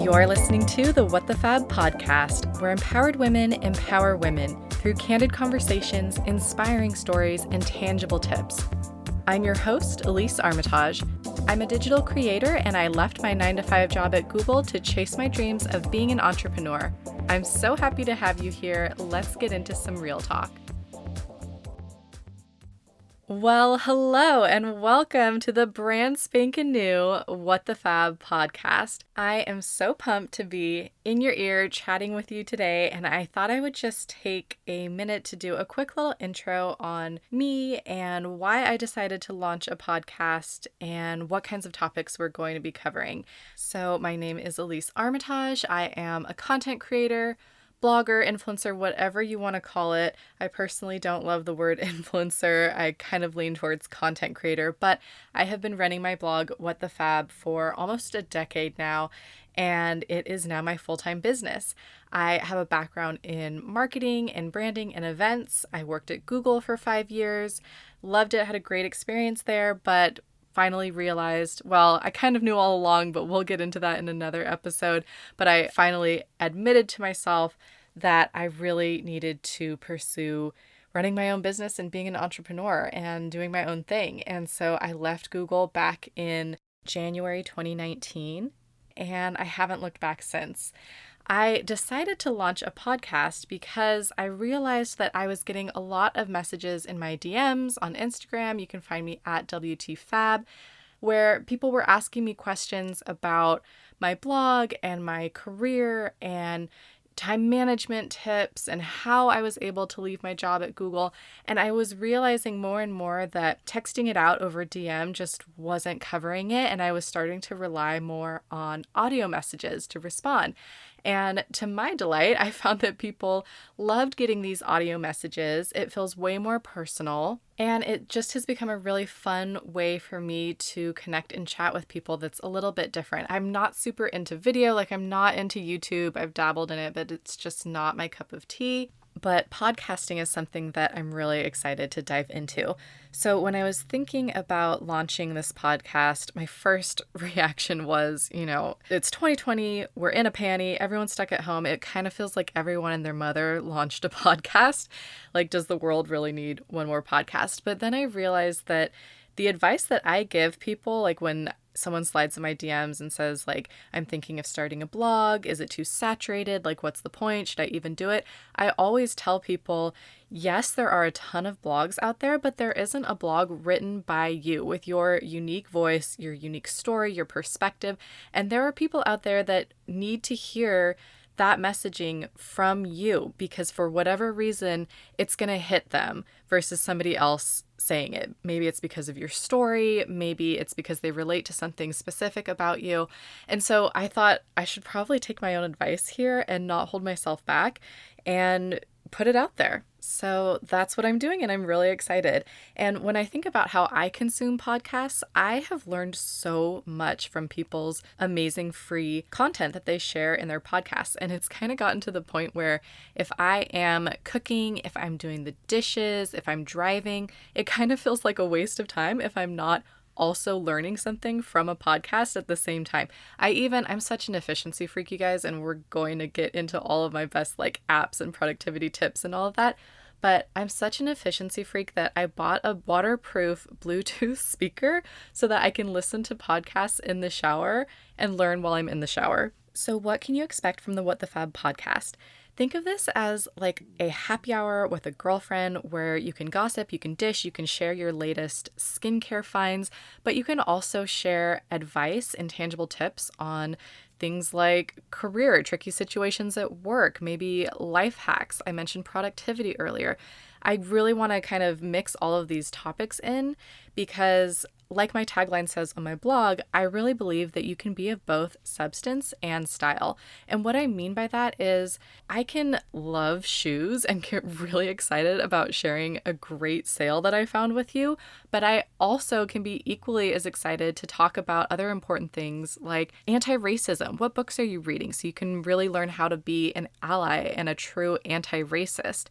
You're listening to the What the Fab Podcast, where empowered women empower women through candid conversations, inspiring stories, and tangible tips. I'm your host, Elise Armitage. I'm a digital creator, and I left my 9-to-5 job at Google to chase my dreams of being an entrepreneur. I'm so happy to have you here. Let's get into some real talk. Well, hello and welcome to the brand spanking new What the Fab podcast. I am so pumped to be in your ear chatting with you today, and I thought I would just take a minute to do a quick little intro on me and why I decided to launch a podcast and what kinds of topics we're going to be covering. So my name is Elise Armitage. I am a content creator, blogger, influencer, whatever you want to call it. I personally don't love the word influencer. I kind of lean towards content creator, but I have been running my blog, What the Fab, for almost a decade now, and it is now my full-time business. I have a background in marketing and branding and events. I worked at Google for 5 years, loved it, had a great experience there, but finally realized, well, I kind of knew all along, but we'll get into that in another episode. But I finally admitted to myself that I really needed to pursue running my own business and being an entrepreneur and doing my own thing. And so I left Google back in January 2019, and I haven't looked back since. I decided to launch a podcast because I realized that I was getting a lot of messages in my DMs on Instagram. You can find me at WTFab, where people were asking me questions about my blog and my career and time management tips and how I was able to leave my job at Google. And I was realizing more and more that texting it out over DM just wasn't covering it. And I was starting to rely more on audio messages to respond. And to my delight, I found that people loved getting these audio messages. It feels way more personal, and it just has become a really fun way for me to connect and chat with people that's a little bit different. I'm not super into video, like I'm not into YouTube. I've dabbled in it, but it's just not my cup of tea. But podcasting is something that I'm really excited to dive into. So when I was thinking about launching this podcast, my first reaction was, it's 2020, we're in a panty, everyone's stuck at home. It kind of feels like everyone and their mother launched a podcast. Like, does the world really need one more podcast? But then I realized that the advice that I give people, like when someone slides in my DMs and says, like, I'm thinking of starting a blog. Is it too saturated? Like, what's the point? Should I even do it? I always tell people, yes, there are a ton of blogs out there, but there isn't a blog written by you with your unique voice, your unique story, your perspective. And there are people out there that need to hear that messaging from you because for whatever reason, it's going to hit them versus somebody else saying it. Maybe it's because of your story. Maybe it's because they relate to something specific about you. And so I thought I should probably take my own advice here and not hold myself back and put it out there. So that's what I'm doing, and I'm really excited. And when I think about how I consume podcasts, I have learned so much from people's amazing free content that they share in their podcasts. And it's kind of gotten to the point where if I am cooking, if I'm doing the dishes, if I'm driving, it kind of feels like a waste of time if I'm not also learning something from a podcast at the same time. I'm such an efficiency freak, you guys, and we're going to get into all of my best apps and productivity tips and all of that. But I'm such an efficiency freak that I bought a waterproof Bluetooth speaker so that I can listen to podcasts in the shower and learn while I'm in the shower. So what can you expect from the What the Fab podcast? Think of this as like a happy hour with a girlfriend where you can gossip, you can dish, you can share your latest skincare finds, but you can also share advice and tangible tips on things like career, tricky situations at work, maybe life hacks. I mentioned productivity earlier. I really want to kind of mix all of these topics in because, like my tagline says on my blog, I really believe that you can be of both substance and style. And what I mean by that is I can love shoes and get really excited about sharing a great sale that I found with you, but I also can be equally as excited to talk about other important things like anti-racism. What books are you reading so you can really learn how to be an ally and a true anti-racist?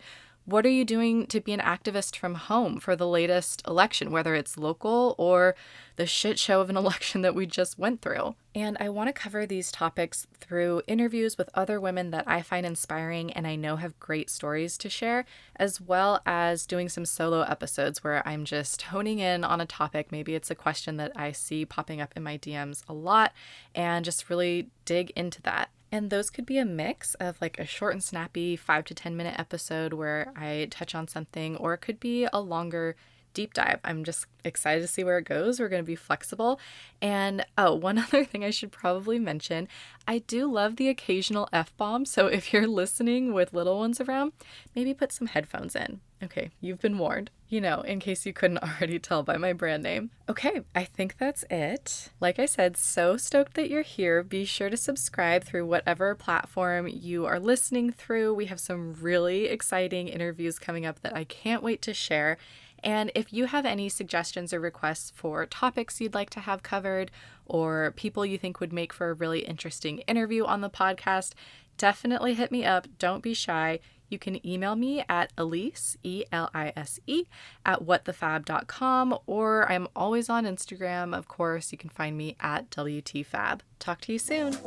What are you doing to be an activist from home for the latest election, whether it's local or the shit show of an election that we just went through? And I want to cover these topics through interviews with other women that I find inspiring and I know have great stories to share, as well as doing some solo episodes where I'm just honing in on a topic. Maybe it's a question that I see popping up in my DMs a lot and just really dig into that. And those could be a mix of like a short and snappy 5 to 10 minute episode where I touch on something, or it could be a longer deep dive. I'm just excited to see where it goes. We're going to be flexible. And one other thing I should probably mention, I do love the occasional F-bomb. So if you're listening with little ones around, maybe put some headphones in. Okay, you've been warned, in case you couldn't already tell by my brand name. Okay, I think that's it. Like I said, so stoked that you're here. Be sure to subscribe through whatever platform you are listening through. We have some really exciting interviews coming up that I can't wait to share. And if you have any suggestions or requests for topics you'd like to have covered or people you think would make for a really interesting interview on the podcast, definitely hit me up. Don't be shy. You can email me at Elise, Elise, at whatthefab.com, or I'm always on Instagram, of course. You can find me at WTFab. Talk to you soon.